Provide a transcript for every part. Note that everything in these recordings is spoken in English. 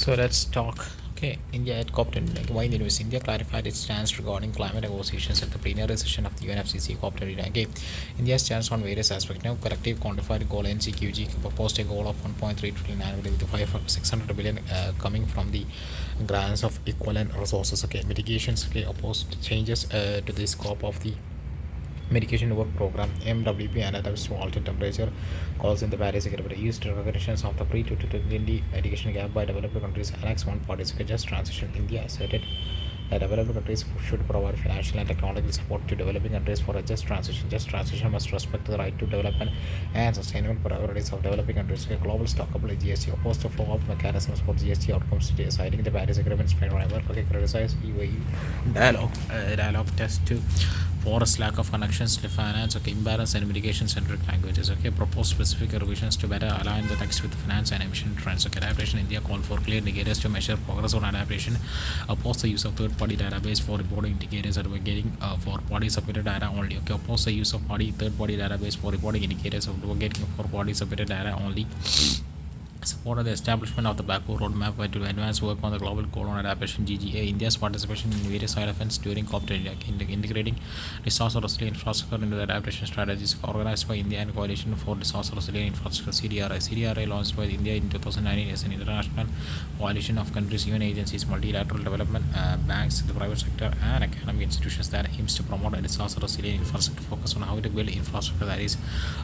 So let's talk. Okay, India at COP28. Why the news? India clarified its stance regarding climate negotiations at the plenary session of the UNFCCC COP29. Okay, India's stance on various aspects. Now, collective quantified goal NCQG proposed a goal of 1.3 trillion annually with 600 billion coming from the grants of equivalent resources. Okay, mitigations. Okay, opposed changes to the scope of the Medication Work Program (MWP) and adapts to altered temperature calls in the Paris Agreement. East recognitions of the pre-2020 education gap by developed countries. Annex 1 participate just transition. India asserted that developed countries should provide financial and technological support to developing countries for a just transition. Just transition must respect the right to development and sustainable priorities of developing countries. A global stockable GST opposed to follow-up mechanisms for GST outcomes, citing the Paris Agreement's framework. Okay, criticize UAE dialogue test to forest lack of connections to finance, okay, imbalance and mitigation centric languages, okay, propose specific revisions to better align the text with finance and emission trends, okay, adaptation. India called for clear indicators to measure progress on adaptation, oppose the use of third party database for reporting indicators, advocating for party submitted data only, okay, oppose the use of third party database for reporting indicators, advocating for party submitted data only. Supported the establishment of the Baku roadmap to advance work on the global goal on adaptation (GGA). India's participation in various side events during COP28, integrating disaster resilient infrastructure into the adaptation strategies organized by India and Coalition for Disaster Resilient Infrastructure (CDRI). CDRI launched by India in 2019 as an international coalition of countries, UN agencies, multilateral development banks, the private sector, and academic institutions that aims to promote a disaster resilient infrastructure focus on how to build infrastructure that is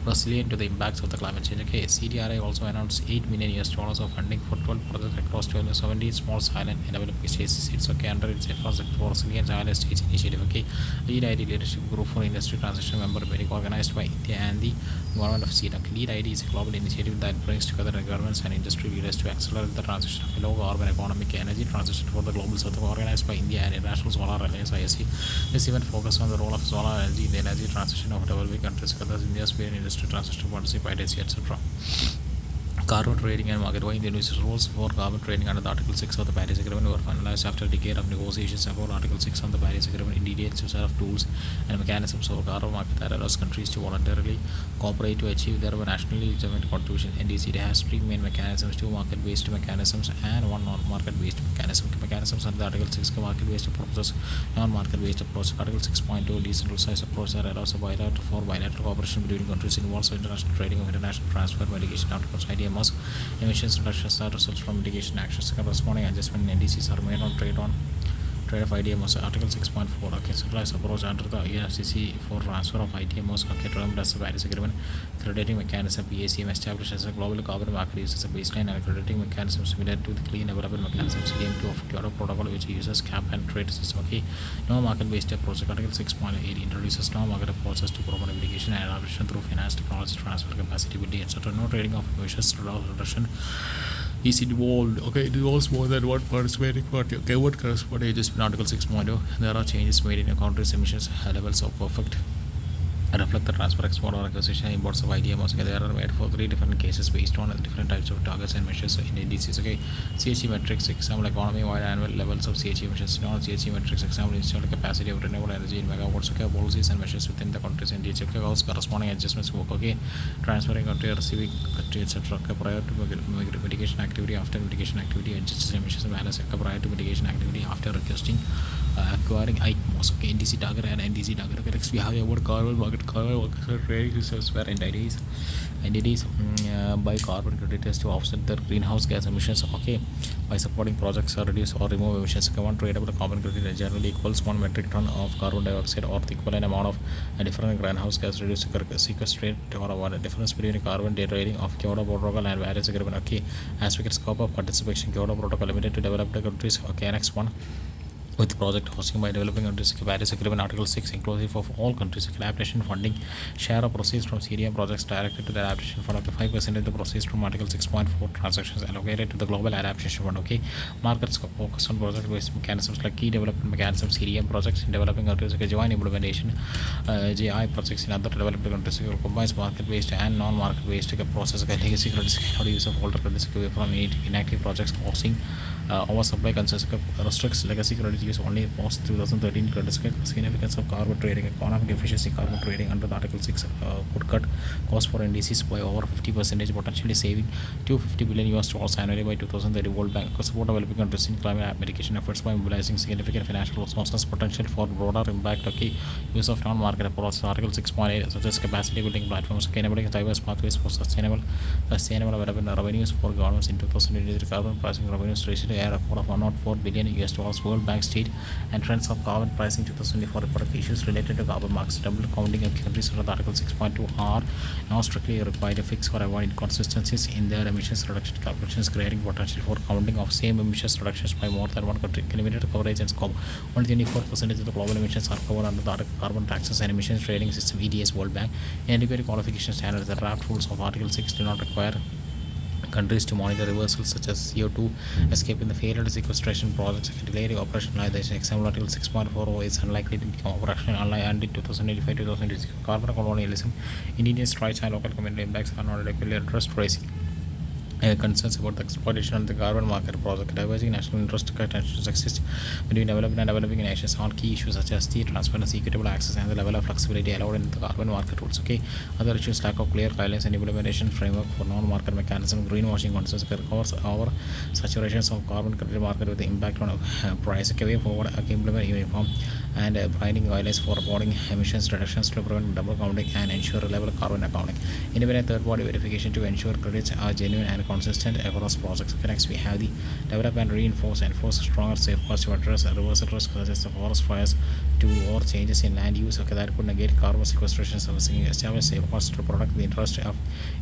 resilient to the impacts of the climate change. Okay, CDRI also announced $8 million of funding for 12 projects across 17 small silent and developing states. It's okay under its infrastructure for resilient island states initiative. Okay, Lead ID leadership group for industry transition member very organized by India and the government of Sweden. Lead ID is a global initiative that brings together governments and industry leaders to accelerate the transition of a low carbon economic energy transition for the global south, organized by India and International Solar Alliance (ISC). This event focuses on the role of solar energy in the energy transition of developing countries, such India's Spain industry transition participate, etc. Carbon trading and market. Why Indonesia's rules for carbon trading under the Article 6 of the Paris Agreement were finalized after a decade of negotiations about Article 6 of the Paris Agreement. In details, a set of tools and mechanisms for carbon market that allows countries to voluntarily cooperate to achieve their nationally determined contribution. NDC has three main mechanisms: two market-based mechanisms and one non-market-based mechanism. Mechanisms under the Article 6 market-based approaches, non-market-based approach. Article 6.2 decentralized approach that allows a bilateral cooperation between countries, involves international trading of international transfer, mitigation outcomes, IDMs, emissions reductions that results from mitigation actions. Corresponding adjustment in NDCs are made on trade of IDMOs. Article 6.4, okay, centralized approach under the UNFCCC for transfer of IDMOs, okay, termed as the Paris Agreement. Crediting mechanism PACM established as a global carbon market uses a baseline and crediting mechanism similar to the clean development mechanism CDM2 of Kyoto Protocol, which uses cap and trade system. Okay, no market based approach. Article 6.8 introduces no market approaches to promote mitigation and adaptation through finance, technology transfer, capacity building, etc. No trading of emissions reduction is involved. Okay, it involves more than one participating party. Okay, what corresponds with Article 6.0? There are changes made in a country's emissions levels of perfect reflect the transfer, export, or acquisition imports of IDMOs. Okay, they are made for three different cases based on different types of targets and measures in indices. Okay, CHE metrics, example economy-wide annual levels of CHE emissions. Non-CHE metrics, example installed capacity of renewable energy in megawatts. Okay, policies and measures within the countries and DH. Okay, house corresponding adjustments work. Okay, transferring country, receiving country, etc. Okay, prior to mitigation activity, after mitigation activity, adjusts emissions balance. Okay, prior to mitigation activity, after requesting acquiring ICMOS. Okay, NDC target and NDC target. Okay, next we have about carbon market. Carbon market trading systems where entities buy carbon credits to offset their greenhouse gas emissions. Okay, by supporting projects or reduce or remove emissions. Okay, one tradable carbon credit generally equals 1 metric ton of carbon dioxide or the equivalent amount of a different greenhouse gas reduced sequestrate or one difference between carbon trading of Kyoto Protocol and Paris Agreement. Okay, aspect scope of participation. Kyoto Protocol limited to developed countries. Okay, Annex 1 with project hosting by developing countries. Paris Agreement Article 6 inclusive of all countries. Adaptation funding share of proceeds from CDM projects directed to the adaptation fund. Up to 5% of the proceeds from Article 6.4 transactions allocated to the global adaptation fund. Okay, markets focus on project based mechanisms like key development mechanisms, CDM projects in developing countries. Okay, joint implementation JI projects in other developed countries. Combines market based and non market based process. Legacy credits cannot use of older credits away from inactive projects causing oversupply concerns. Restricts legacy credit use only post 2013 to discuss significance of carbon trading, economic efficiency. Carbon trading under the Article 6 would cut cost for indices by over 50%, potentially saving $250 billion annually by 2030. World Bank support developing countries in climate mitigation efforts by mobilizing significant financial resources. Potential for broader impact. Okay, use of non-market approaches. Article 6.8 such as capacity building platforms, enabling diverse pathways for sustainable development. Revenues for governments in 2023. Carbon pricing revenues reached a record of $104 billion. World Bank state and trends of carbon pricing 2024 report. Issues related to carbon markets. Double counting of countries under the Article 6.2 are now strictly required to fix or avoid inconsistencies in their emissions reduction calculations, creating potential for counting of same emissions reductions by more than one country. Limited coverage and scope. Only 24% of the global emissions are covered under the carbon taxes and emissions trading system (ETS). World Bank inadequate qualification standards. The draft rules of Article 6 do not require countries to monitor reversals such as CO2 escape in the failed sequestration projects and delayed operationalization. Example, Article 6.40 is unlikely to become operational until 2085-2026. Carbon colonialism, indigenous rights and local community impacts are not adequately addressed, raising concerns about the exploitation of the carbon market project. Diverging national interest tensions exist between developing and developing nations on key issues such as the transparency, equitable access, and the level of flexibility allowed in the carbon market rules. Okay, other issues: lack of clear guidelines and implementation framework for non-market mechanism, greenwashing concerns, covers over saturations of carbon credit market with the impact on price. Okay, way forward, implement uniform and binding guidelines for reporting emissions reductions to prevent double counting and ensure reliable carbon accounting. Independent third-party verification to ensure credits are genuine and consistent across projects. Next, we have the develop and enforce stronger safeguards to address reversal risks such as the forest fires to or changes in land use that could negate carbon sequestration servicing. Establish safeguards to protect the interest of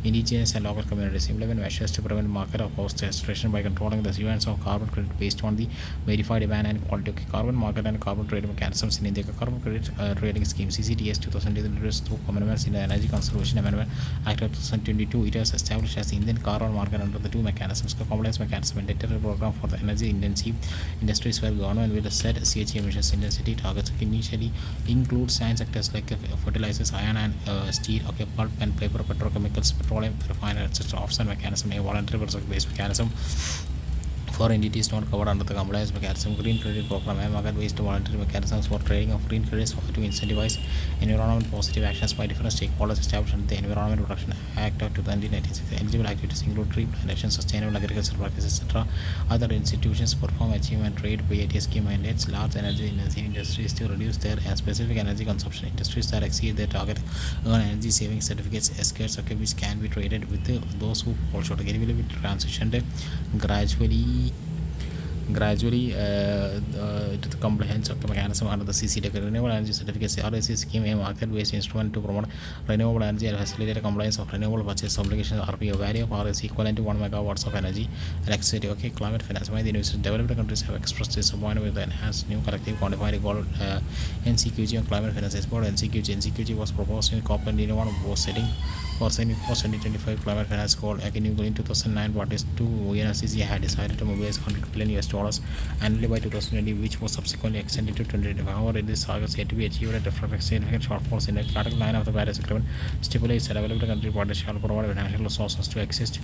indigenous and local communities. Implement measures to prevent market of sequestration by controlling the issuance of carbon credit based on the verified demand and quality. Carbon market and carbon trading mechanisms in India. Carbon credit trading scheme CCTS 2000 introduced through amendments in the Energy Conservation Amendment Act of 2022. It was established as the Indian carbon market under the two mechanisms: compliance mechanism and data program for the energy intensive industries, where government will set CH emissions intensity targets. Initially include science sectors like fertilizers, iron and steel, okay, pulp and paper, petrochemicals, petroleum, refinery, etc. Offset mechanism, a voluntary based mechanism for entities not covered under the compliance mechanism. Green credit program and market-based voluntary mechanisms for trading of green credits to incentivize environment positive actions by different stakeholders established under the Environment Protection Act of 1996. Eligible activities include tree plantation, sustainable agricultural practices, etc. Other institutions perform achievement trade VAT scheme mandates large energy industries to reduce their specific energy consumption. Industries that exceed their target earn energy saving certificates, SKs, okay, which can be traded with those who fall short. Again, will be transitioned gradually to the comprehensive mechanism under the CCTech Renewable Energy Certificates REC scheme, a market-based instrument to promote renewable energy and facilitate compliance of renewable purchase obligations. RPO value of REC equivalent to 1 megawatts of energy electricity. Okay, climate finance. Why the university developed countries have expressed disappointment with the enhanced new collective quantified goal NCQG on climate finance. About NCQG was proposed in COP21 was setting for 2025 climate finance goal. Again, in 2009, parties to UNFCCC had decided to mobilize $100 billion annually by 2020, which was subsequently extended to 2025. However, this target is yet to be achieved at significant shortfalls in the Article 9 of the Paris Agreement stipulates that developed country parties shall provide financial resources to assist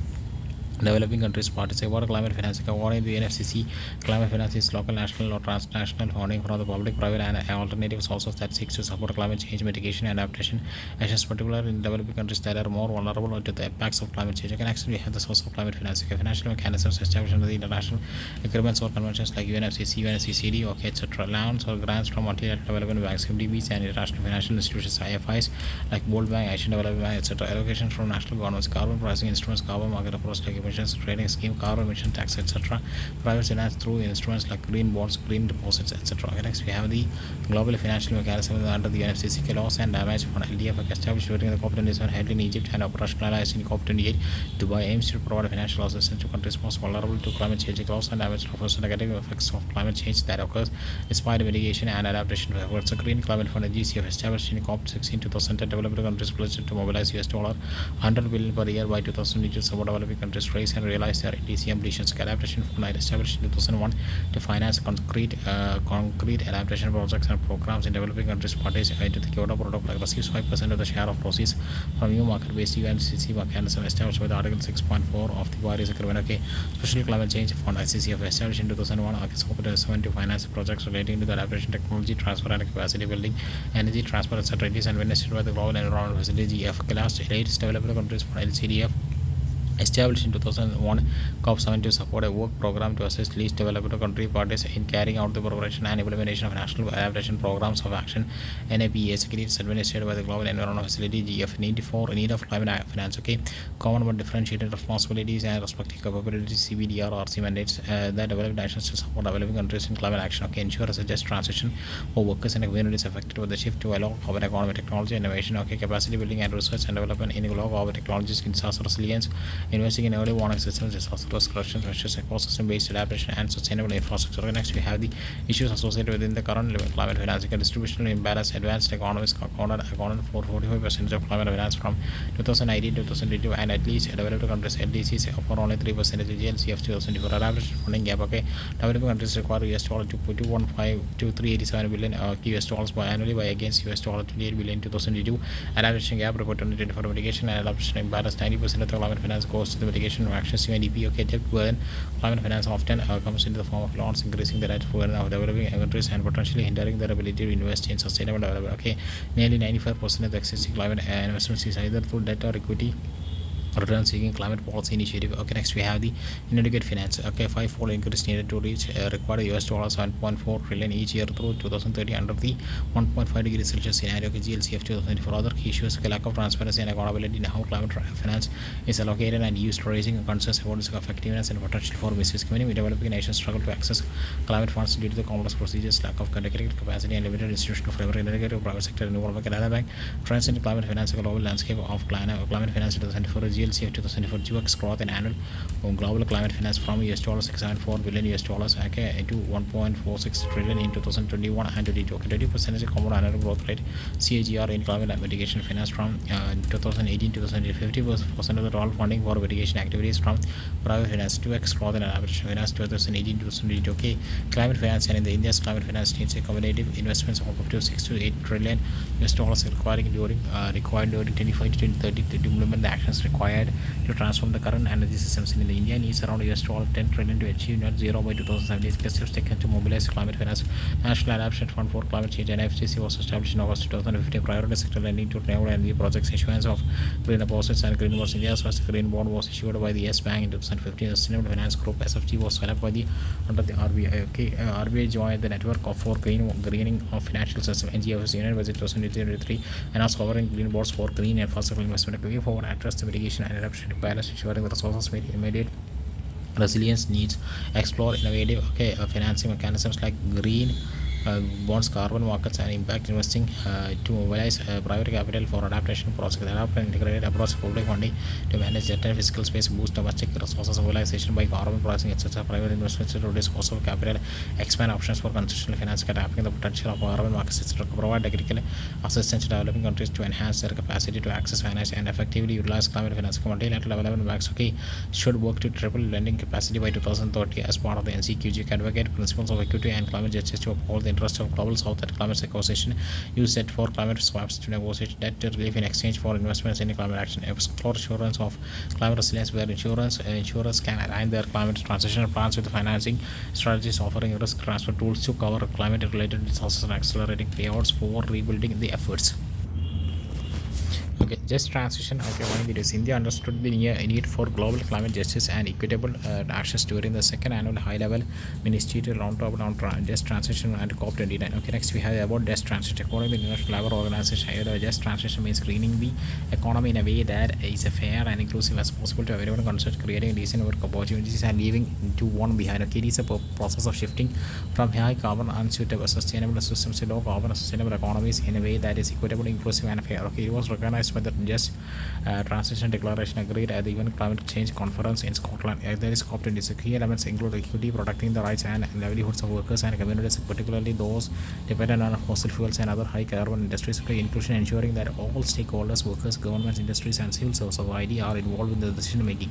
developing countries participate. What climate financing? According to the NFCC, climate finance is local, national, or transnational funding from the public, private, and alternative sources that seeks to support climate change mitigation and adaptation actions, particularly in developing countries that are more vulnerable to the impacts of climate change. You can actually have the source of climate financing. Financial mechanisms established under the international agreements or conventions like UNFCCC, UNFCCD, okay, etc. Loans or grants from multilateral development banks, MDBs, and international financial institutions, IFIs, like World Bank, Asian Development Bank, etc. Allocations from national governments, carbon pricing instruments, carbon market approach like emissions trading scheme, carbon emission tax, etc. Private finance through instruments like green bonds, green deposits, etc. Next, we have the global financial mechanism under the UNFCCC loss and damage fund LDF established during the COP27 held in Egypt and operationalized in COP28. Dubai aims to provide financial assistance to countries most vulnerable to climate change. Loss and damage refers to negative effects of climate change that occurs despite mitigation and adaptation efforts. The Green Climate Fund GCF established in COP16 2010 developed countries pledged to mobilize $100 billion per year by 2020 to support developing countries studies and realized their DC ambitions. Adaptation Fund established in 2001 to finance concrete adaptation projects and programs in developing countries. Participate in the Kyoto Protocol receives 5% of the share of proceeds from new market-based UNCC mechanism established by the Article 6.4 of the Paris Agreement. Okay, Special Climate Change Fund (ICCF) established in 2001 to finance projects relating to the adaptation, technology transfer, and capacity building, energy transfer, etc. It is administered by the Global Environment Facility (GF). Latest developed countries fund (LCDF) established in 2001 COP7 to support a work program to assist least developed country parties in carrying out the preparation and implementation of national adaptation programs of action. NAPA secretary is administered by the Global Environment Facility (GF). Need of climate finance. Okay, common but differentiated responsibilities and respective capabilities. CBDR RC mandates that developed nations to support developing countries in climate action. Okay, ensure a just transition for workers and communities affected by the shift to a low carbon economy, technology innovation. Okay, capacity building and research and development in low carbon technologies, disaster resilience, investing in early warning systems, disaster risk reduction measures, ecosystem-based adaptation, and sustainable infrastructure. Next, we have the issues associated within the current climate financing. Distributional imbalance. Advanced economies accounted for 45% of climate finance from 2019 to 2022, and at least developed countries LDCs for only 3% of GLCF 2024. Adaptation funding gap. Okay, developing countries require US $2.215 to 387 billion US dollars annually by against US $28 billion in 2022. Adaptation gap report 2024 mitigation and adaptation imbalance. 90% of the climate finance goes to the mitigation of actions. UNDP. Okay, debt burden. Climate finance often comes in the form of loans, increasing the debt burden of developing countries and potentially hindering their ability to invest in sustainable development. Okay, nearly 95% of the existing climate investments is either through debt or equity return seeking climate policy initiative. Okay, next we have the inadequate finance. Okay, five-fold increase needed to reach required US $7.4 trillion each year through 2030 under the 1.5 degrees Celsius scenario. Okay, GLCF 2024. Other key issues. Okay, lack of transparency and accountability in how climate finance is allocated and used, raising concerns about its effectiveness and potential for misuse. Many developing nations struggle to access climate funds due to the complex procedures, lack of dedicated capacity, and limited institutional framework. Inadequate private sector involvement. Canada Bank trends in climate finance. Global landscape of climate finance 2024. GLCF 2024 GX growth in annual global climate finance from $674 billion okay, to 1.46 trillion in 2021 and 22. Okay, 20% is a common annual growth rate. CAGR in climate mitigation finance from 2018 to 2050 percent of the total funding for mitigation activities from private finance. 2x growth in average finance 2018 to 2022. Okay, climate finance and in the India's climate finance needs a cumulative investments of up to 6 to 8 trillion required during 25 to 2030 to implement the actions required to transform the current energy systems in India. Needs around $10 trillion to achieve net zero by 2070. Steps taken to mobilize climate finance. National Adaptation Fund for Climate Change (NFCC) was established in August 2015. Priority sector lending to renewable energy projects. Issuance of green deposits and green bonds. India's first green bond was issued by the Yes Bank in 2015. Sustainable Finance Group (SFG) was set up by the under the RBI. Okay, RBI joined the network for greening of financial system. NGFS Union Budget 2023 announced covering green bonds for green infrastructure investment. Looking forward, address the mitigation and adaptation balance, ensuring the resources immediate resilience needs, explore innovative financing mechanisms like green bonds, carbon markets, and impact investing to mobilize private capital for adaptation projects. Adopt an integrated approach to public funding to manage debt and fiscal space, boost domestic resources mobilization by carbon pricing, etc. Private investments to reduce cost of capital, expand options for concessional finance, tapping the potential of carbon markets, etc. Provide technical assistance to developing countries to enhance their capacity to access finance and effectively utilize climate finance. Multilateral development banks should work to triple lending capacity by 2030 as part of the NCQG. Advocate principles of equity and climate justice to uphold the interest of global south and climate negotiation. Use debt for climate swaps to negotiate debt relief in exchange for investments in climate action. Explore assurance of climate resilience, where insurers can align their climate transition plans with financing strategies, offering risk transfer tools to cover climate related disasters and accelerating payouts for rebuilding the efforts. Okay, just transition. Okay, why it is India understood the need for global climate justice and equitable actions during the second annual high-level ministerial roundtable on just transition and COP29. Okay, next we have about just transition. According to the International Labour Organization, just transition means greening the economy in a way that is fair and inclusive as possible to everyone concerned, creating decent work opportunities and leaving to one behind. Okay, it is a process of shifting from high carbon unsuitable sustainable systems to low carbon sustainable economies in a way that is equitable, inclusive, and fair. Okay, it was recognized by the Just Transition Declaration agreed at the UN Climate Change Conference in Scotland. There is COP26. Key elements include equity, protecting the rights and livelihoods of workers and communities, particularly those dependent on fossil fuels and other high carbon industries. Inclusion, ensuring that all stakeholders, workers, governments, industries, and civil society are involved in the decision making.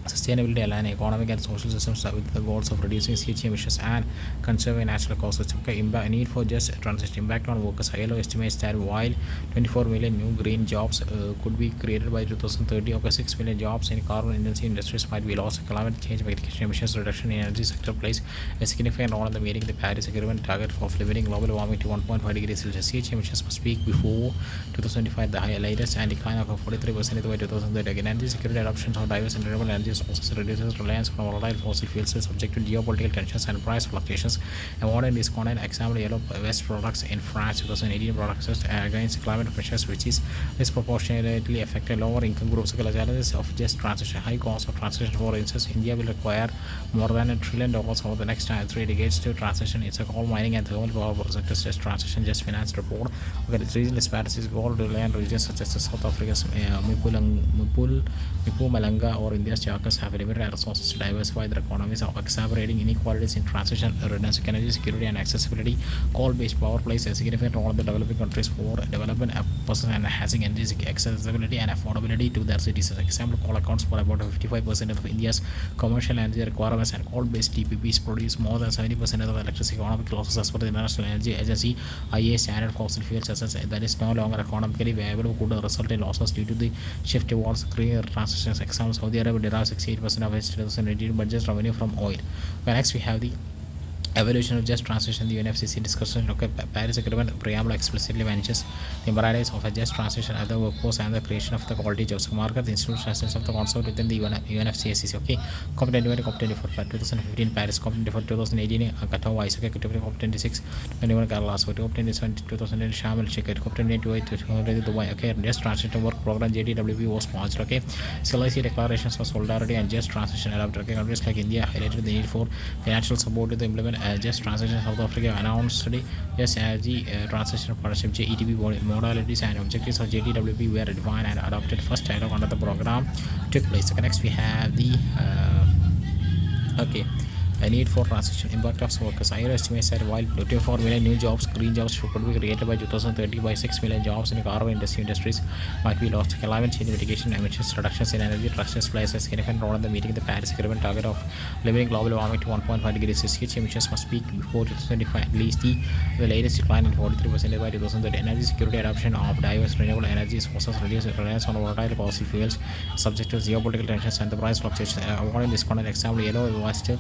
sustainability align economic and social systems with the goals of reducing CO2 emissions and conserving natural resources. Okay, need for just transition impact on workers. ILO estimates that while 24 million new green jobs could be created by 2030, okay, 6 million jobs in carbon-intensive industries might be lost. Climate change, mitigation, emissions reduction in energy sector plays a significant role in the meeting the Paris Agreement target of limiting global warming to 1.5 degrees Celsius. CO2 emissions must peak before 2025, the latest, and decline of 43% by 2030. Again, energy security adoption of diverse and renewable energy sources reduces reliance on volatile fossil fuels subject to geopolitical tensions and price fluctuations. A modern disconnect example yellow West products in France 2018 products against climate measures, which is disproportionately affected lower income groups. The challenges of just transition, high cost of transition. For instance, India will require more than $1 trillion over the next 3 decades to transition its coal mining and thermal power sectors. Just transition just finance report. Okay, the regional disparities gold reliant regions such as South Africa's Mpumalanga or India's Chakas have limited resources to diversify their economies, exacerbating inequalities in transition, redundant energy security and accessibility. Coal-based power plays a significant role in the developing countries for development purposes and enhancing energy accessibility and affordability to their citizens. Example, coal accounts for about 55% of India's commercial energy requirements, and coal-based TPPs produce more than 70% of the electricity economic losses as per the International Energy Agency. IA standard fossil fuels assets that is no longer economically viable could result in losses due to the shift towards green transitions. Example, Saudi Arabia derives 68% of its 2018 budget revenue from oil. Next, we have the evolution of just transition. The UNFCCC discussion of Paris Agreement preamble explicitly mentions the imperatives of a just transition at the workforce and the creation of the quality jobs. Market the institutions of the concept within the UNFCCC. Okay, COP21, COP24, 2015 Paris, COP24, 2018 Katowice, okay, COP26, 21 Carlos, COP27, 2008 Sharm el Sheikh, COP28, Dubai. Okay, just transition work program JDWP was launched. Okay, CLIC declarations for solidarity and just transition adopted. Okay, countries like India highlighted the need for financial support to implement just transition. South Africa announced just energy transition partnership JETP modalities and objectives of JDWP were defined and adopted. First dialogue under the program took place. Okay, next we have the okay, a need for transition impact of workers. ILO estimates that while 24 million new jobs, green jobs could be created by 2030, by 6 million jobs in carbon industry industries might be lost. Climate change mitigation, emissions reductions in energy transition plays a significant role in the meeting the Paris Agreement target of limiting global warming to 1.5 degrees Celsius. Emissions must peak before 2025, at least the latest decline in 43% by 2030. Energy security adoption of diverse renewable energy sources reduce reliance on volatile fossil fuels subject to geopolitical tensions and the price fluctuations. Avoiding this content example, yellow West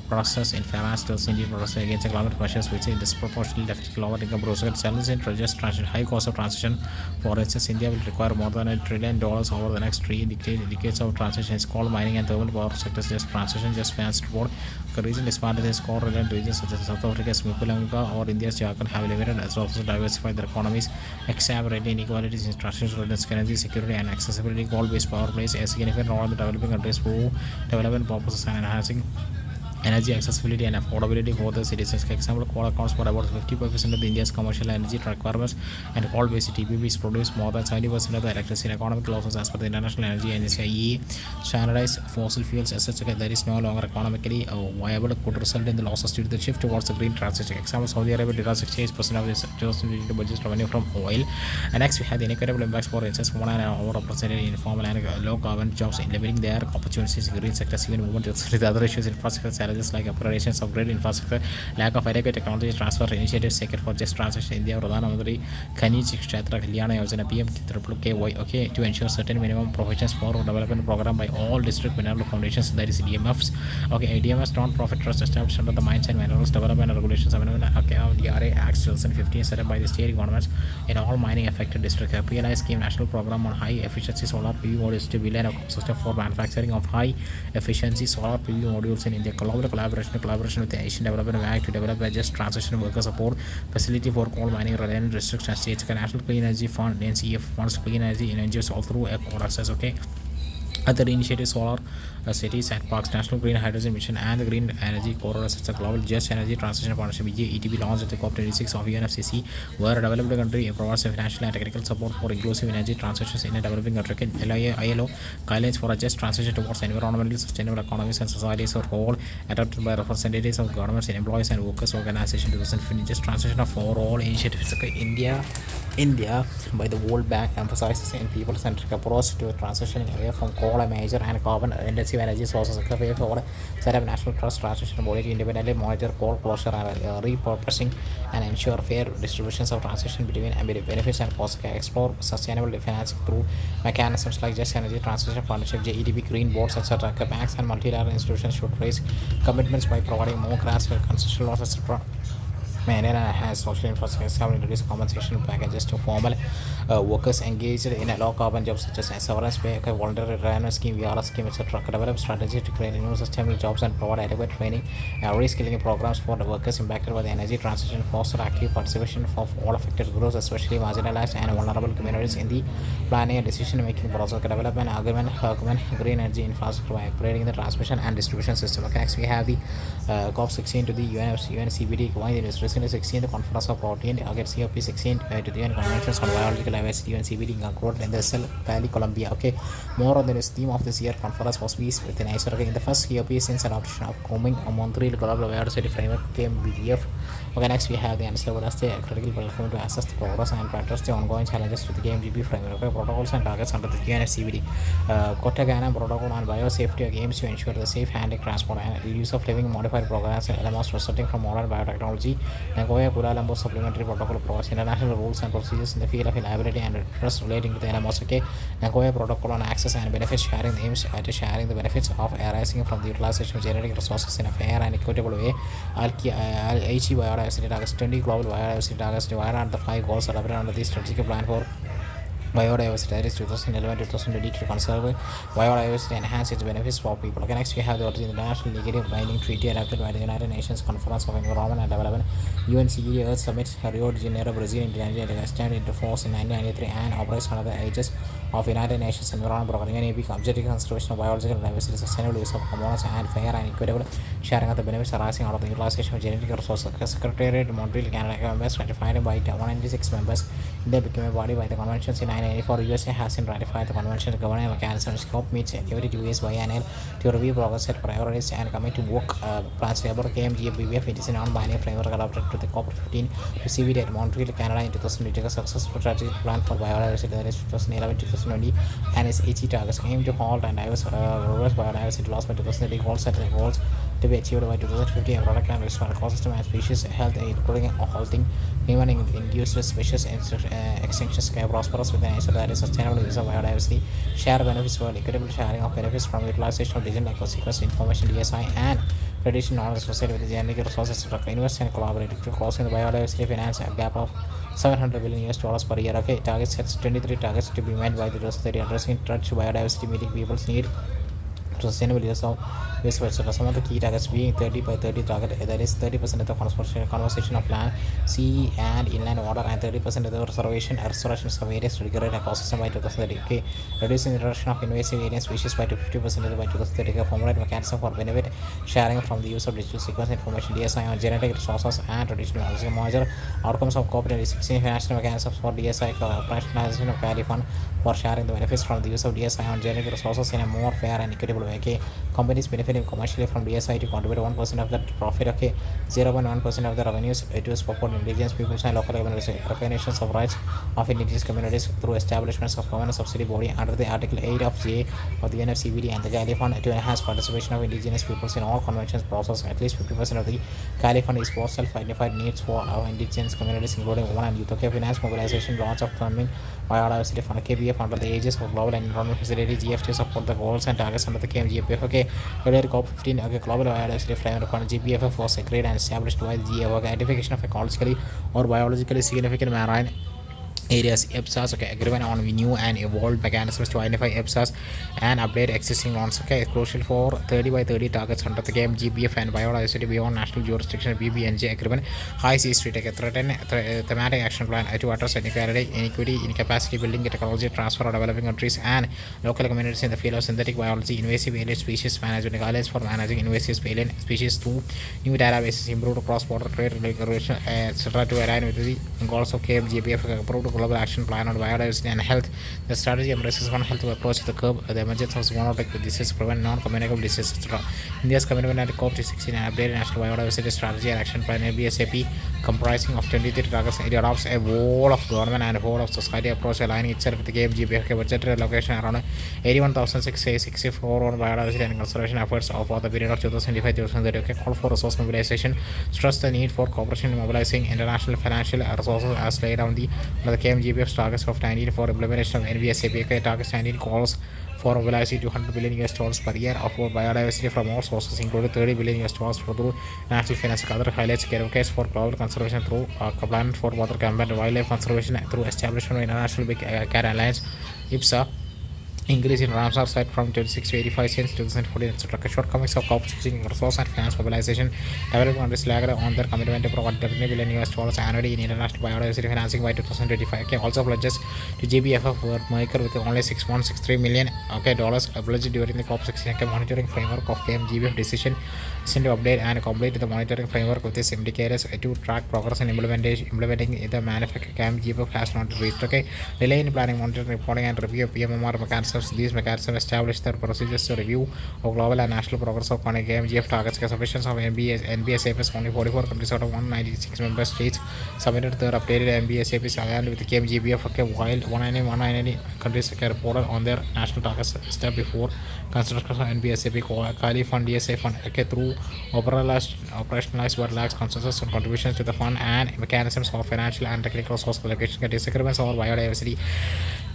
process in finance tells Indian process against climate measures which is disproportionately affect lower income groups. Challenges in just transition, high cost of transition. For instance, India will require more than $1 trillion over the next 3 decades of transition. It's coal mining and thermal power sectors just transition just finance report. The region disparities core reliant regions such as South Africa's Mpumalanga or India's Jharkhand have limited resources to diversify their economies, exacerbating inequalities in transition, redundant energy security and accessibility. Coal-based power plays a significant role in the developing countries for development purposes and enhancing energy accessibility and affordability for the citizens. For example, coal accounts for about 55% of India's commercial energy requirements, and coal-based TPPs produce more than 70% of the electricity. Economic losses as per the International Energy Agency IEA. Standardized fossil fuels assets that is no longer economically viable could result in the losses due to the shift towards the green transition. Example, Saudi Arabia derives 68% of its 2022 budget revenue from oil. And next, we have the inequitable impacts. For instance, women are overrepresented in informal and low carbon jobs, limiting their opportunities in green sectors. Even movement with other issues, infrastructure challenges like operations of grid infrastructure, lack of adequate technology transfer initiatives taken for just transition. India Pradhan Mantri Khanij Kshetra Kalyana Yojana PMKY, okay, to ensure certain minimum provisions for development program by all district mineral foundations, that is DMFs. Okay, DMS non-profit trust established under the Mines and Minerals Development and Regulations Amendment, okay, DRA Act 2015 set up by the state governments in all mining affected districts. PLI scheme national program on high efficiency solar PV modules to build an ecosystem for manufacturing of high efficiency solar PV modules in India. Collaboration with the Asian Development Bank to develop a just transition worker support facility for coal mining reliant districts and states. National Clean Energy Fund (NCF) funds clean energy initiatives all through a process. Okay. Other initiatives solar cities and parks, National Green Hydrogen Mission, and the Green Energy Corridor such as Global Just Energy Transition Partnership (ETP) launched at the COP26 of UNFCCC, where a developed country provides financial and technical support for inclusive energy transitions in a developing country. ILO guidelines for a just transition towards environmentally sustainable economies and societies are all adopted by representatives of governments, employees, and workers' organizations. 2015 just transition of for all initiatives. Okay, India by the World Bank emphasizes in people-centric approach to transitioning away from coal coal, a major and carbon-intensive energy sources. KPI for set up national trust transition body to independently monitor coal closure and repurposing and ensure fair distributions of transition between benefits and costs. Explore sustainable financing through mechanisms like Just Energy Transition Partnership, JEDP, Green Boards, etc. Banks and multilateral institutions should raise commitments by providing more grants, concession laws, etc. Maintain and enhance social infrastructure, have introduced compensation packages to formal workers engaged in a low carbon jobs such as severance pay, voluntary retirement scheme, VRS scheme, etc. Develop strategies to create new sustainable jobs and provide adequate training and reskilling programs for the workers impacted by the energy transition, foster active participation of all affected groups, especially marginalized and vulnerable communities in the planning and decision making process. Develop an augment green energy infrastructure by upgrading the transmission and distribution system. Okay, next we have the COP16 to the UNCBD combined is recently 16 the Conference of Protein against COP16 to the UN Conventions on Biological Diversity UNCBD concluded in the Cell Valley, Colombia. Okay, more on this theme of this year conference was peace with nature. Okay, in the first COP since adoption of Coming a Montreal Global Biodiversity Framework KMBDF. Okay, next we have the answer as the critical platform to assess the progress and address the ongoing challenges to the KMGB framework. Okay, protocols and targets under the UNFCBD. Kotagana protocol on biosafety aims to ensure the safe handling, transport, and use of living modified programs and elements resulting from modern biotechnology. Nagoya Kuala Lumpur Supplementary Protocol provides international rules and procedures in the field of reliability and trust relating to the LMOs. Okay, Nagoya Protocol on access and benefits sharing aims at sharing the benefits of arising from the utilization of genetic resources in a fair and equitable way. Aichi Biodiversity Targets 20 Global Biodiversity Targets divided under the 5 goals elaborated under the strategic plan for biodiversity, that is 2011-2020, to conserve biodiversity and enhance its benefits for people. Okay, next we have the International Legally Binding Treaty adopted by the United Nations Conference of Environment and Development, UNCED Earth Summit, Rio de Janeiro, Brazil, in 1993, established into force in 1993 and operates under the aegis of United Nations Environment Program. UNEP objective conservation of biological diversity, sustainable use of components, and fair and equitable sharing of the benefits arising out of the utilization of genetic resources. Secretariat Montreal, Canada members ratified by 196 members. India became a body by the conventions in 1994. USA has ratified the convention governing mechanism. Scope meets every 2 years biennial to review progress, set priorities, and commit to work plans. Labor KMGBF, it is a non-binary framework adopted to the COP15 to CBD at Montreal, Canada in 2020. A successful strategic plan for biodiversity, that is 2011-2020, and its HE targets aim to halt and reverse biodiversity loss by 2030. Goals set the goals to be achieved by 2050 and protect and restore ecosystem and species health, including halting human induced species extinctions. Prosperous with nature, that is sustainable use of biodiversity, share benefits for equitable sharing of benefits from utilization of digital ecosystems information DSI and traditional knowledge associated with the genetic resources. Invest and collaborate to closing the biodiversity finance gap of $700 billion per year. Okay, targets sets 23 targets to be met by the 2030, addressing touch biodiversity, meeting people's need to sustainable use of waste. Some of the key targets being 30 by 30 target, that is 30% of the conservation of land, sea and inland water, and 30% of the restoration of various regulated ecosystem by 2030. Okay, reducing the introduction of invasive alien species by 50% by 2030. Formulate mechanism for benefit sharing from the use of digital sequence information DSI on genetic resources and traditional knowledge. Measure outcomes of COP16 financial mechanisms for DSI, operationalization of carry fund for sharing the benefits from the use of DSI on genetic resources in a more fair and equitable way. Okay, companies benefiting commercially from DSI to contribute 1% of the profit. Okay, 0.1% of the revenues to support indigenous peoples and local communities. Recognitions of rights of indigenous communities through establishments of permanent subsidy body under the Article 8 of J of the UNFCBD and the Cali Fund to enhance participation of indigenous peoples in all conventions process. At least 50% of the Cali Fund is for self-identified needs for our indigenous communities, including women and youth. Okay, finance mobilization, launch of funding biodiversity fund KBF under the aegis of global and environment facility GF to support the goals and targets under the KMGBF. Okay, earlier COP15, okay, global biodiversity framework on GBF was agreed and established by the GF. Okay, identification of ecologically or biologically significant marine areas. EPSAs, okay, agreement on new and evolved mechanisms to identify EPSAs and update existing ones. Okay, crucial for 30 by 30 targets under the KMGBF and biodiversity beyond national jurisdiction. BBNJ agreement. High seas to take a thematic action plan to address inequity, incapacity building, technology transfer of developing countries and local communities in the field of synthetic biology, invasive alien species management, guidelines for managing invasive alien species through new databases, improved cross-border trade regulation, etc. to align with the goals of KMGBF. Approved global action plan on biodiversity and health. The strategy embraces one health approach to curb the emergence of zoonotic diseases, prevent non-communicable diseases, etc. India's commitment at COP16 and updated national biodiversity strategy and action plan (NBSAP), comprising of 23 targets, it adopts a whole of government and whole of society approach, aligning itself with the KMGBFK budgetary allocation around 81,664 on biodiversity and conservation efforts for the period of 2025-2030. Call for resource mobilization, stress the need for cooperation in mobilizing international financial resources as laid down the KMGBF targets of 19 for implementation of NBSAP. Targets 19 calls for mobilizing $200 billion per year of biodiversity from all sources, including $30 billion through national finance. Other highlights advocates for global conservation through plan for water campaign, wildlife conservation through establishment of International Big Cat Alliance (IPSA), increase in Ramsar site from 26 to 85 since 2014, etc. Shortcomings of COP16 resource and finance mobilization. Development countries lagged on their commitment to provide $20 billion annually in international biodiversity financing by 2025. Also pledges to GBFF were maker with only $6.63 million dollars pledged during the COP16 monitoring framework of KMGBF decision to update and complete the monitoring framework with its indicators to track progress in implementing the manufactured KMGBF has not reached. Delay in planning, monitoring, reporting, and review of PMMR mechanisms. These mechanisms establish the procedures to review of global and national progress of KMGF targets. Sufficiency of NBSAPs. Only 44 countries out of 196 member states submitted their updated NBSAPs aligned with the KMGBF, while 190 countries reported on their national targets step before construction of NBSAP. Kali Fund DSA Fund through operationalized but lacks consensus on contributions to the fund and mechanisms for financial and technical resource allocation. Disagreements over biodiversity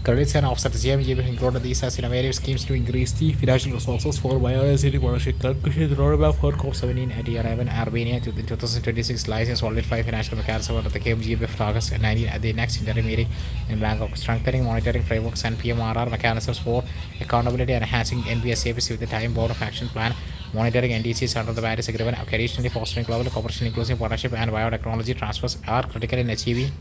credits and offsets. GMGB included these as innovative schemes to increase the financial resources for biodiversity protection. Conclusion roadmap for COP17 at Yerevan, Armenia to the 2026 license solidify financial mechanism under the KMGBF targets 19 at the next interim meeting in Bangkok. Strengthening monitoring frameworks and PMRR mechanisms for accountability and enhancing NBSAPs with the time-bound of action plan. Monitoring NDCs under the Paris Agreement. Additionally, fostering global cooperation, inclusive partnership, and biotechnology transfers are critical in achieving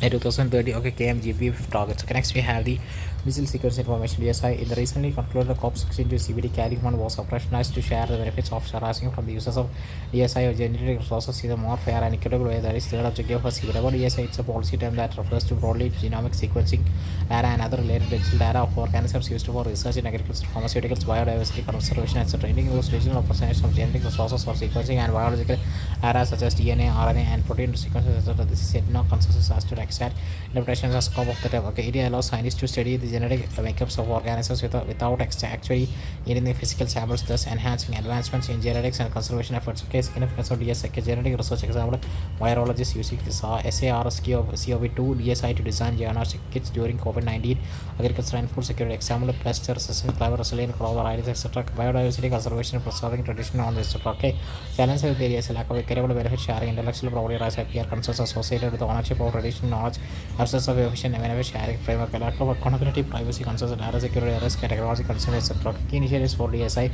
a 2030 KMGBF targets. Next, we have the Missile Security Information DSI. In the recently concluded COP16 CBD carrying fund was operationalized to share the benefits of harassing from the users of DSI or generating resources in a more fair and equitable way. That is third objective for CBD. About DSI, it's a policy term that refers to broadly genomic sequencing data and other related digital data of organisms used for research in agriculture, pharmaceuticals, biodiversity, conservation, etc. It includes regional representation of genetic resources for sequencing and biological data such as DNA, RNA, and protein sequences, etc. This is yet no consensus as to the exact interpretations and scope of the term. It allows scientists to study the genetic makeups of organisms without actually needing the physical samples, thus enhancing advancements in genetics and conservation efforts. Significance of DSI genetic research example, virologists using the SARS-CoV-2 DSI to design diagnostic kits during COVID-19, agriculture and food security example, pest resistant, climate resilient, crop varieties, etc. Biodiversity conservation, preserving tradition on this. Challenge with areas lack of equitable benefit sharing, intellectual property rights appear concerns associated with ownership of traditional knowledge, absence of efficient and benefit sharing framework, lack of accountability, privacy concerns, data security risk, and technology concerns, etc. Key initiatives for DSI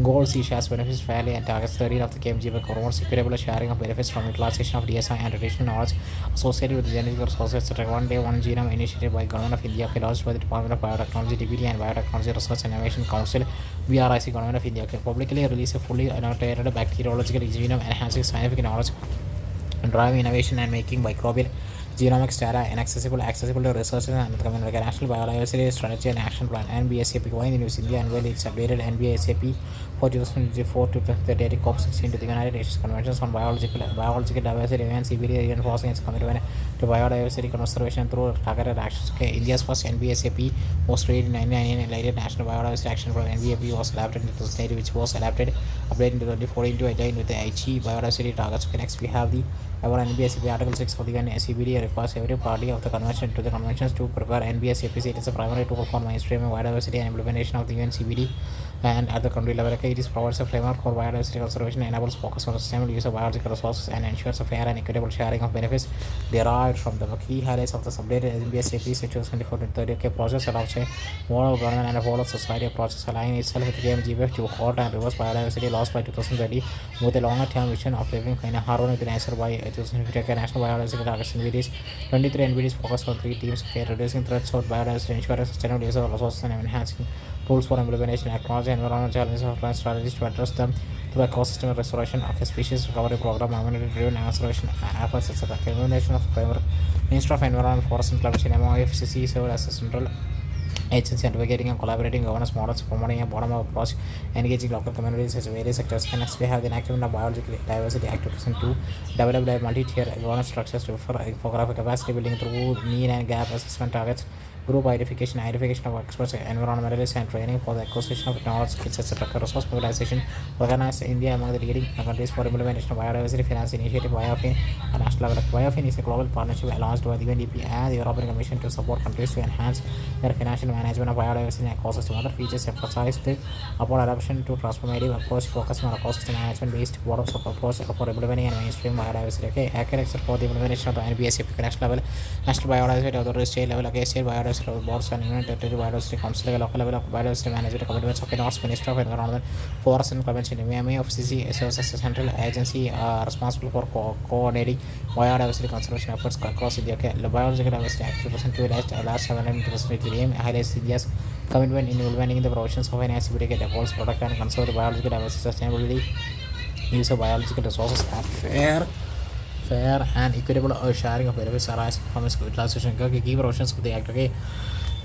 goals: see shares benefits fairly and targets 13 of the KMGBF promotes equitable sharing of benefits from utilization of DSI and traditional knowledge associated with genetic resources, etc. One day, one genome initiative by Government of India, launched by the Department of Biotechnology, DBT, and Biotechnology Research and Innovation Council, BRIC, Government of India, publicly release a fully annotated bacteriological genome enhancing scientific knowledge, driving innovation and making microbial genomics data inaccessible, accessible to researchers and community. National Biodiversity Strategy and Action Plan (NBSAP). Going in News India unveiled its updated NBSAP for 2024 to 2030 COP16 to the United Nations Conventions on Biological Diversity and CBD, reinforcing its commitment to biodiversity conservation through targeted actions. India's first NBSAP was created in 1999. Later, National Biodiversity Action Plan (NBAP) was adapted in 2008, which was updated in 2014 to align with the Aichi biodiversity targets. Next, we have the our NBSAP Article 6 of the CBD requires every party of the convention to the conventions to prepare NBSAPs. It is a primary tool for mainstreaming biodiversity and implementation of the UN CBD, and at the country level, it provides a framework for biodiversity conservation, enables focus on sustainable use of biological resources, and ensures a fair and equitable sharing of benefits derived from the key highlights of the subdated NBSAPs in 2024-2030 process adopts a model of government and a whole of society approaches, aligning itself with the KMGBF to halt and reverse biodiversity loss by 2030 with a longer term vision of living in a harmony with nature by 2050. National Biodiversity Targets NBDs 23 NBDs focus on 3 themes: reducing threats of biodiversity, ensuring sustainable use of resources, and enhancing tools for implementation, acknowledging environmental challenges, and strategies to address them through ecosystem restoration, okay, species recovery program, community-driven conservation efforts, etc. Coordination of framework, Minister of Environment, Forest and Climate Change, MOFCC served as a central agency advocating and collaborating governance models, promoting a bottom-up approach, engaging local communities as various sectors. Next, we have the enactment of Biological Diversity Act 2002, developed a multi-tier governance structures to infographic capacity building through need and gap assessment targets, group identification of experts, environmentalists, and training for the acquisition of knowledge, skills, etc. Resource mobilization, organized India among the leading countries for implementation of biodiversity finance initiative BioFin at national level. BioFin is a global partnership launched by the UNDP and the European Commission to support countries to enhance their financial management of biodiversity and ecosystem. Other features emphasized upon adoption to transformative approach focusing on ecosystem management based bottom-up approach for implementing and mainstream biodiversity. Okay, architecture for the implementation of the NBSCP national level, national biodiversity authority state level, okay, state biodiversity boards and union territory biodiversity council level, local level of biodiversity management commitments. Okay, North Minister of Environment, Forest and Climate Change, MAFCC serves as a central agency responsible for coordinating biodiversity conservation efforts across India. Okay, the Biological Diversity Act 2002 last 7 aim highlights India's commitment in implementing the provisions of an NBSCP that holds protect and conserve the biological diversity sustainability, use of biological resources at fair and equitable sharing of benefits arising from its utilization. Okay, key provisions of the act, okay,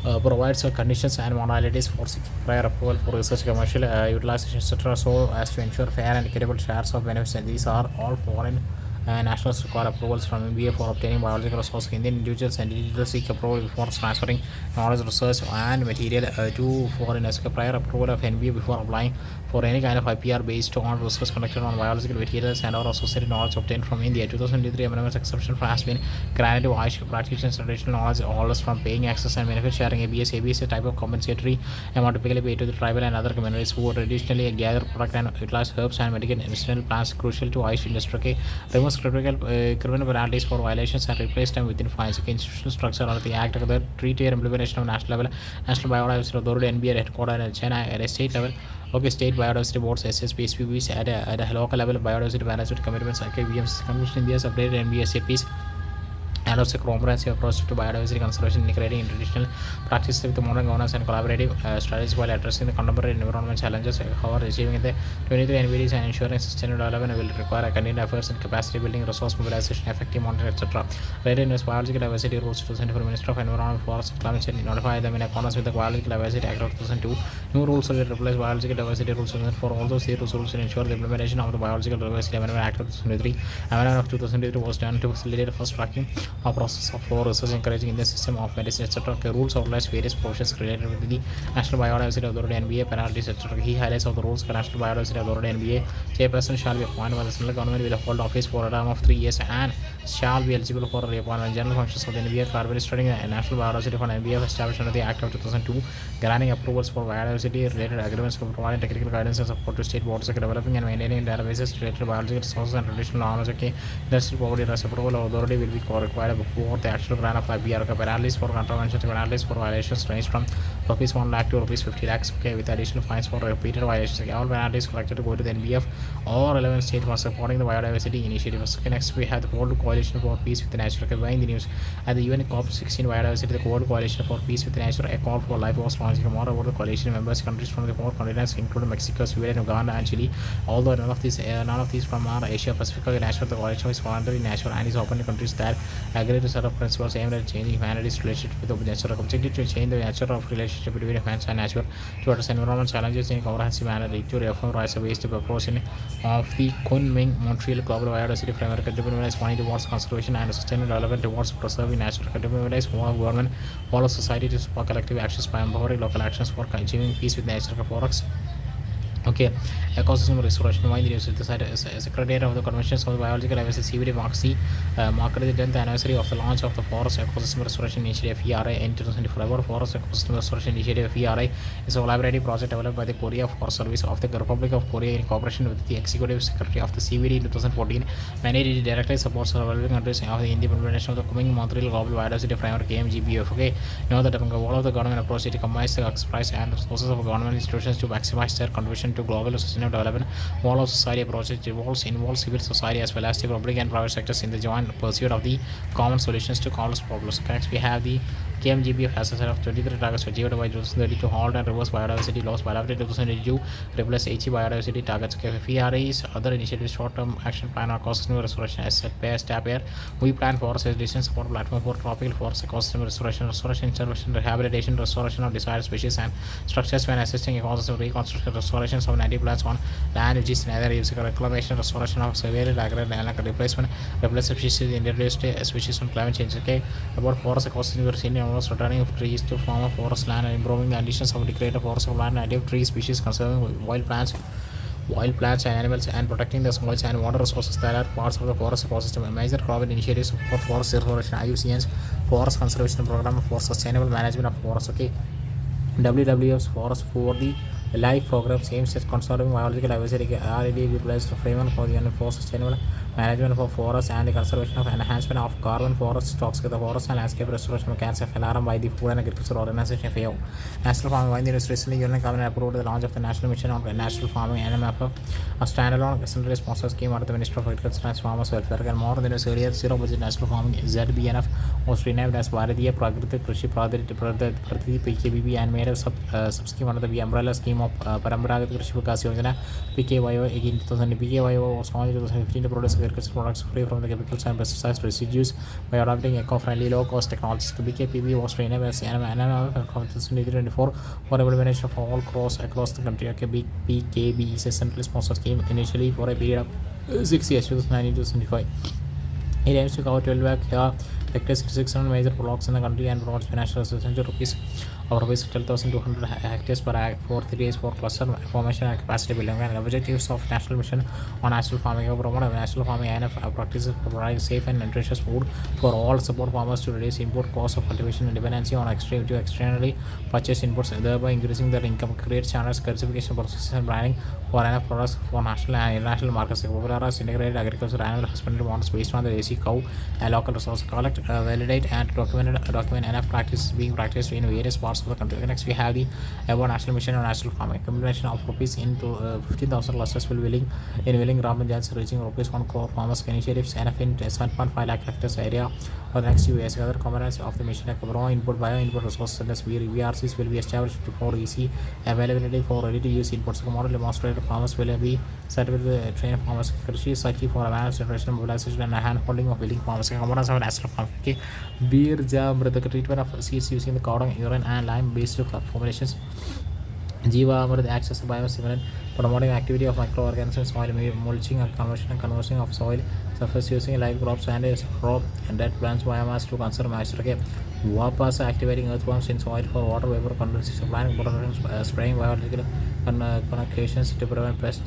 provides conditions and modalities for seeking prior approval for research, commercial utilization, etc., so as to ensure fair and equitable shares of benefits. And these are all foreign nationals require approvals from MBA for obtaining biological resources. Indian individuals and individuals seek approval before transferring knowledge, research, and material to foreigners. Prior approval of NBA before applying for any kind of IPR based on research conducted on biological materials and or associated knowledge obtained from India. 2023 amendments exception has been granted to Ayush practitioners traditional knowledge holders from paying access and benefit sharing. ABS is a type of compensatory amount typically paid to the tribal and other communities who traditionally gather, product, and utilize herbs and medicinal plants crucial to Ayush industry. Okay, removes criminal penalties for violations and replace them within fines. Okay, institutional structure of the act, the three-tier implementation of national level, National Biodiversity Authority, NBA headquarters in China at a state level. Okay, state biodiversity boards, SSP, SPBs at a local level, biodiversity management commitments. Okay, BMC Commission India's updated NBSAPs and also comprehensive approach to biodiversity conservation, integrating traditional practices with modern governance and collaborative strategies while addressing the contemporary environment challenges. However, achieving the 23 NBDs and ensuring sustainable development will require continued efforts in capacity building, resource mobilization, effective monitoring, etc. Later in this biological diversity rules 2004, Minister of Environment, Forest and Climate Change notify them in accordance with the Biological Diversity Act of 2002. New rules will replace biological diversity rules 2004. All those three rules will ensure the implementation of the Biological Diversity Amendment Act of 2003. Amendment of 2003 was done to facilitate the first tracking a process of for research encouraging in the system of medicine, etc. Okay, rules outline various portions related with the National Biodiversity Authority NBA penalties, etc. He highlights of the rules for National Biodiversity Authority NBA. Chairperson shall be appointed by the central government will hold office for a term of 3 years and shall be eligible for reappointment. General functions of the NBA are administering the National Biodiversity Fund NBA established under the Act of 2002, granting approvals for biodiversity related agreements to provide technical guidance and support to state boards, developing and maintaining databases related to biological resources and traditional knowledge. Okay, industrial poverty rights approval authority will be required for the actual grant of IPR. Okay, penalties for contraventions, penalties for violations range from rupees 1 lakh to rupees 50 lakhs. Okay, with additional fines for repeated violations. Okay, all penalties collected to go to the NBF or relevant state for supporting the biodiversity initiatives. Okay, next we have the World Coalition for Peace with Nature. Okay, in the news at the UN COP16 biodiversity, the World Coalition for Peace with Nature, a call for life was launched. More about the coalition members countries from the 4 continents, including Mexico, Sweden, Uganda, and Chile. Although none of these from our Asia Pacific. Nature, the coalition is voluntary in nature and is open to countries that agree to set up principles aimed at changing humanity's relationship with the nature. Objective to change the nature of relationship between humans and nature to address environmental challenges in a comprehensive manner, to reform rights-based proportion of the Kunming-Montreal Global Biodiversity Framework. Contribute is money towards conservation and sustainable development towards preserving nature. Contribute is more government follow society to support collective actions by empowering local actions for achieving peace with nature. Forex. Okay, ecosystem restoration. Why the news? The Secretariat of the Conventions of Biological Diversity (CBD) marked the 10th anniversary of the launch of the Forest Ecosystem Restoration Initiative (FERI) in 2024. Forest Ecosystem Restoration Initiative (FERI) is a collaborative project developed by the Korea Forest Service of the Republic of Korea in cooperation with the Executive Secretary of the CBD in 2014. Managed directly supports developing countries of the implementation of the Kunming-Montreal Global Biodiversity Framework (KMGBF). Okay, you know that the goal of the government approach it combines the expertise and resources of government institutions to maximize their contribution to global sustainable development. Wall of society approach involves civil society as well as the public and private sectors in the joint pursuit of the common solutions to countless problems. Next, we have the KMGBF has a set of 23 targets achieved by 2030 to halt and reverse biodiversity loss by 2022, replace HE biodiversity targets. FERA's other initiatives, short-term action plan on ecosystem restoration, asset pay, STAP air. We plan forest education support platform for tropical forest ecosystem restoration, intervention, rehabilitation, restoration of desired species and structures when assisting ecosystem reconstruction, restorations of native plants on land which is neither using reclamation, restoration of severely degraded land replacement, replace species, introduced species on climate change. Okay, about forest ecosystem, we're seeing almost returning of trees to former forest land and improving the conditions of degraded forest of land, native tree species, conserving wild plants and animals, and protecting the soils and water resources that are parts of the forest ecosystem. A major government initiatives for forest restoration, IUCN's Forest Conservation Program for Sustainable Management of Forests. Okay, WWF's Forest for the Life program aims at conserving biological diversity. RED utilized the framework for the for sustainable management of forests and the conservation of enhancement of carbon forest stocks with the forest and landscape restoration mechanism FLRM by the Food and Agriculture Organization FAO. National Farming By the recently Union Cabinet approved the launch of the National Mission on National Farming NMFF, a standalone centrally sponsored scheme under the Minister of Agriculture and Farmers Welfare. And more than its earlier zero budget National Farming ZBNF was renamed as Bharatiya Prakriti Krishi Pradhati PKBB and made a sub scheme under the umbrella scheme of Paramparagath Krishi Vikas Yojana PKYO. Again 2000 PKYO was launched in 2015 to produce agricultural products free from the chemicals and pesticides residues by adopting eco-friendly low-cost technologies. BKPB was renamed as NMFF from 2024 for implementation of all across the country. Okay, BKB is a centrally sponsored scheme initially for a period of 6 years, 2019 to 2025. It aims to cover 12 hectares, 600 major blocks in the country and provides financial assistance to rupees 12,200 hectares per acre for 3 years for cluster formation and capacity building. And objectives of National Mission on National Farming promote national farming and practices for providing safe and nutritious food for all, support farmers to reduce import costs of cultivation and dependency on externally purchased inputs, thereby increasing their income, create channels, certification processes and branding for enough products for national and international markets. Popularize integrated agriculture animal husbandry models based on the AC cow and local resources, collect, validate and document enough practices being practiced in various parts of the country. Next, we have the about National Mission on National Farming. Combination of rupees into 15,000 clusters will willing Gram Panchayats reaching rupees 1 crore farmers initiatives and in 7.5 lakh hectares area for the next few years. Other components of the mission like raw input, bio input resources centers, VRCs will be established for easy availability for ready to use inputs. Model demonstrated farmers will be set with the trained farmers. Krishi Saki for advanced generation mobilization and hand holding of willing farmers. Components of national farming. Okay, beer jam, the treatment of seeds using the cotton, urine and lime based formulations. Jiva Amrit acts as a biostimulant, promoting activity of microorganisms, soil mulching and conversion of soil surface using live crops and crop and dead plants biomass to conserve moisture. Okay, Wapas activating earthworms in soil for water vapor condensation, planting production, spraying biological connotations to prevent pest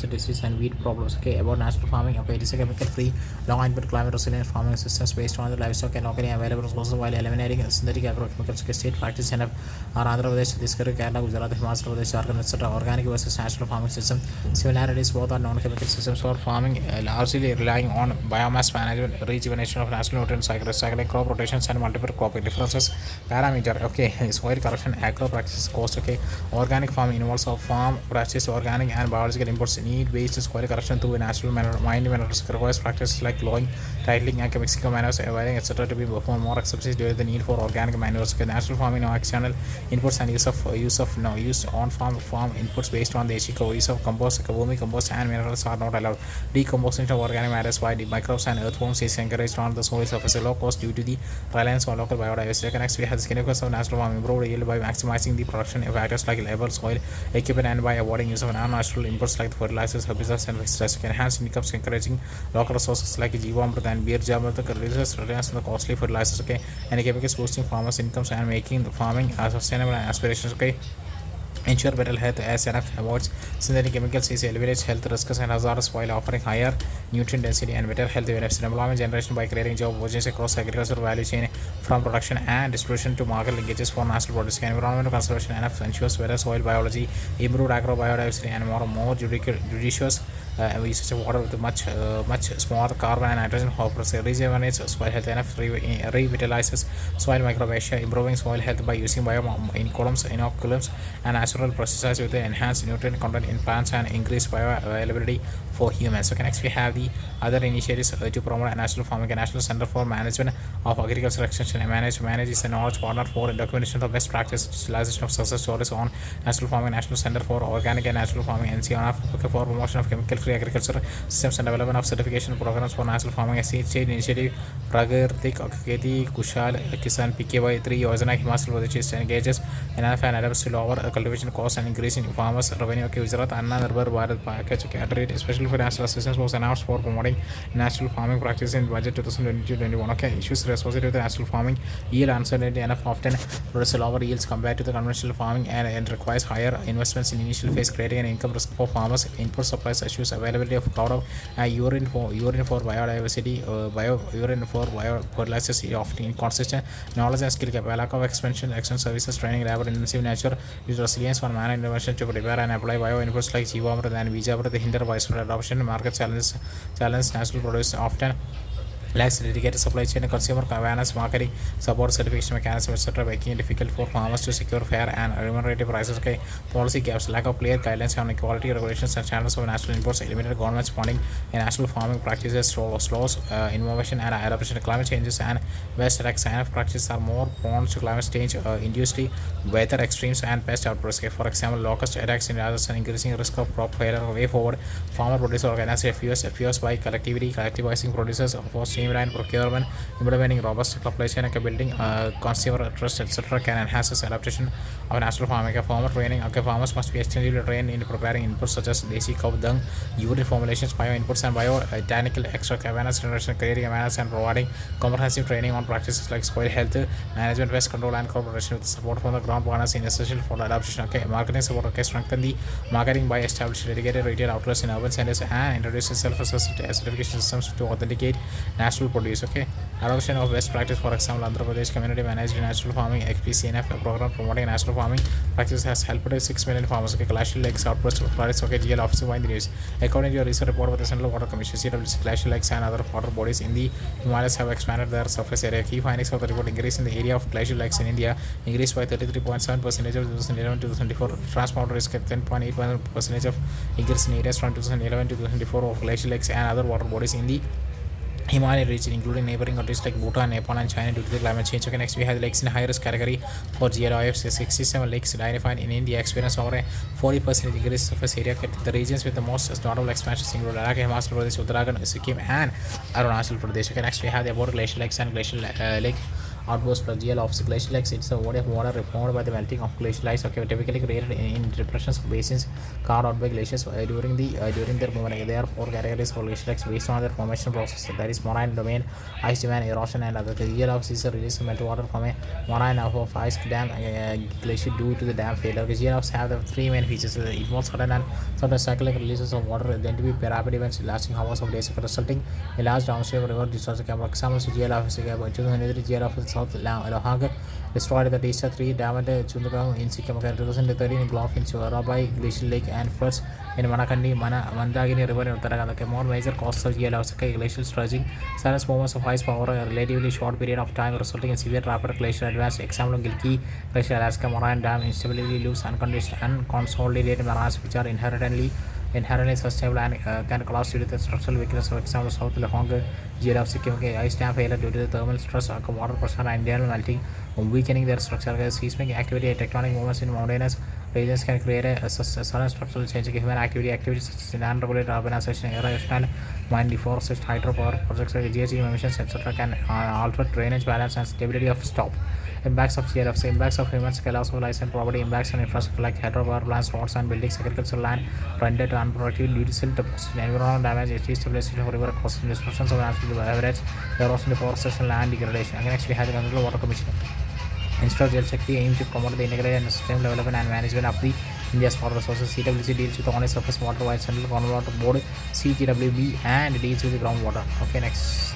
disease and weed problems. Okay, about national farming. Okay, it is a chemical-free, long-input, climate-resilient farming systems based on the livestock and locally available resources while eliminating synthetic agrochemicals. Okay, state practice and are Andhra Pradesh, Chhattisgarh, Kerala, Gujarat, Himachal Pradesh, Jharkhand, etc. Organic versus national farming system. Similarities both are non-chemical systems for farming, largely relying on biomass management, rejuvenation of natural nutrient cycle, recycling, crop rotations, and multiple cropping differences. Parameter. Okay, soil correction, agro practices, cost. Okay, organic farming involves farm practice organic and biological inputs, need-based soil correction through natural mined minerals, requires practices like plowing, titling, and mixing manures, wiring, etc. to be performed more exceptions due to the need for organic manures. Okay, natural farming, no external inputs and use on-farm inputs based on the HECO, use of compost, vermicompost, and minerals are not allowed. Decomposition of organic matters by the microbes and earthworms is encouraged on the soil surface at low cost due to the reliance on local biodiversity. Next, we have the significance of natural farming, improved yield by maximizing the production of factors like labor, soil, equipment, and by avoiding use of non-natural inputs like fertilizers, herbicides, and pesticides. Enhance incomes, encouraging local resources like Jeevamrit and Beer Jamrit, reduces reliance on the costly fertilizers. Okay, and chemicals boosting farmers' incomes and making the farming sustainable and aspirations. Okay, ensure better health as enough avoids synthetic chemicals is elevates health risks and hazards while offering higher nutrient density and better health benefits. Employment generation by creating job opportunities across agriculture value chain from production and distribution to market linkages for national produce. Environmental conservation ensures better soil biology, improved agro biodiversity, and more judicious usage of water with much smaller carbon and nitrogen hoppers. Rejuvenates soil health enough revitalizes soil microbiota, improving soil health by using inoculums and natural pesticides with enhanced nutrient content in plants and increased bioavailability for humans. Okay, next we have the other initiatives to promote a national farming, a national center for management of agriculture extension. Manage is a knowledge partner for documentation of best practice, digitalization of success stories on national farming, national center for organic and natural farming, NCNF, okay, for promotion of chemical-free agriculture systems and development of certification programs for national farming. State initiative Pragartik खेती Kushal Kisan PKY 3 Yojana Himachal Pradesh engages enough and adapts to lower cultivation costs and increasing farmers' revenue. Okay, Gujarat Anna Nirbhar Bharat package, okay, at rate especially for national assistance was announced for promoting natural farming practices in budget 2022-21. Okay, issues associated with the natural farming yield uncertainty enough often produce lower yields compared to the conventional farming and requires higher investments in initial phase, creating an income risk for farmers. Input supplies issues, availability of crowd of urine for biodiversity, urine for biofertilizers often inconsistent, knowledge and skill gap, lack of expansion, action services, training, labor intensive nature, use resilience for man intervention to prepare and apply bio inputs like Jivamrit and Vijamrit, the hinder widespread adoption, market challenge natural produce often lacks dedicated supply chain, consumer awareness, marketing, support, certification mechanism, etc., making it difficult for farmers to secure fair and remunerative prices. Okay, policy gaps, lack of clear guidelines on equality regulations and channels of national imports, limited government funding in national farming practices, slows innovation and adaptation. Climate changes and West attacks and practices are more prone to climate change induced weather extremes and pest outbreaks. Okay, for example, locust attacks in Rajasthan, increasing risk of crop failure. Way forward, farmer producer organized FPOs by collectivizing producers for streamlined procurement, implementing robust supply chain, okay, building consumer trust, etc., can enhance this adaptation of natural farming. Okay, farmer training. Okay, farmers must be extensively trained in preparing inputs such as desi cow dung, urine formulations, bio inputs, and biotechnical extract awareness generation, creating awareness and providing comprehensive training on practices like soil health management, pest control, and crop protection with support from the ground partners in essential for adaptation. Okay, marketing support. Okay, strengthen the marketing by establishing dedicated retail outlets in urban centers and introducing self-assessed certification systems to authenticate natural produce. Okay, adoption of best practice. For example, Andhra Pradesh Community Managed Natural Farming (XPCNF) program promoting natural farming practices has helped 6 million farmers. Okay, glacial lakes outburst of floods. Okay, GL officer in the news. According to a recent report by the Central Water Commission, CWC, glacial lakes and other water bodies in the Himalayas have expanded their surface area. Key findings of the report: increase in the area of glacial lakes in India increased by 33.7% of 2011 to 2024. Transport risk at 10.8% of increase in areas from 2011 to 2024 of glacial lakes and other water bodies in the Himalayan region, including neighboring countries like Bhutan, Nepal, and China, due to the climate change. Okay, next we have lakes in high risk category for GLOF. 67 lakes identified in India experience over a 40% increase surface area. The regions with the most notable expansions include Ladakh, Himachal Pradesh, Uttarakhand, Sikkim, and Arunachal Pradesh. Okay, next we have the about glacial lakes and glacial lake outburst plus GL of glacial lakes. It's a body of water formed by the melting of glacial ice. Okay, typically created in depressions of basins carved out by glaciers during their movement. There are 4 categories for glacial lakes based on their formation process. That is moraine domain, ice demand, erosion, and other. The GL of is a release of meltwater from a moraine of ice dam glacier due to the dam failure. The GL have the 3 main features. It involves sudden and certain cyclic releases of water, then to be rapid events lasting hours of days, resulting in large downstream river discharge. Examples: GL of 2023 GL of South Lahag destroyed the Tisha 3 dam at Chundagam in Sikkim. 2013 block in Churabai Glacial Lake and floods in Manakandi, Mandagini River in Uttarakhand. More major causes of GL glacial surging, silence moments of ice power, a relatively short period of time resulting in severe rapid glacial advance. Example: Gilki Glacier, Alaska Moraine Dam, instability, loose, unconsolidated moraines which are inherently sustainable and can collapse due to the structural weakness. For example, South Lahong GL of Sikkim, ice dam failure due to the thermal stress, water pressure, and internal melting, weakening their structure. Seismic activity, tectonic movements in mountainous regions can create a sudden structural change. Human activities such as unregulated urbanization, erosion, and mine deforestation, hydropower projects, GHG emissions, etc., can alter drainage balance and stability of stop. Impacts of GLFs. Impacts of human scale of life and property. Impacts on infrastructure like hydropower plants, roads and buildings, agricultural land rendered unproductive due to silt deposits, environmental damage, destabilization of river coast, destructions of natural beverage, erosion, deforestation, land degradation. Again, next we have the Central Water Commission. Instead of Jal Shakti aims to promote the integrated and sustainable development and management of the India's water resources. CWC deals with only surface water, while Central Groundwater Board (CGWB) and deals with the groundwater. Okay, next.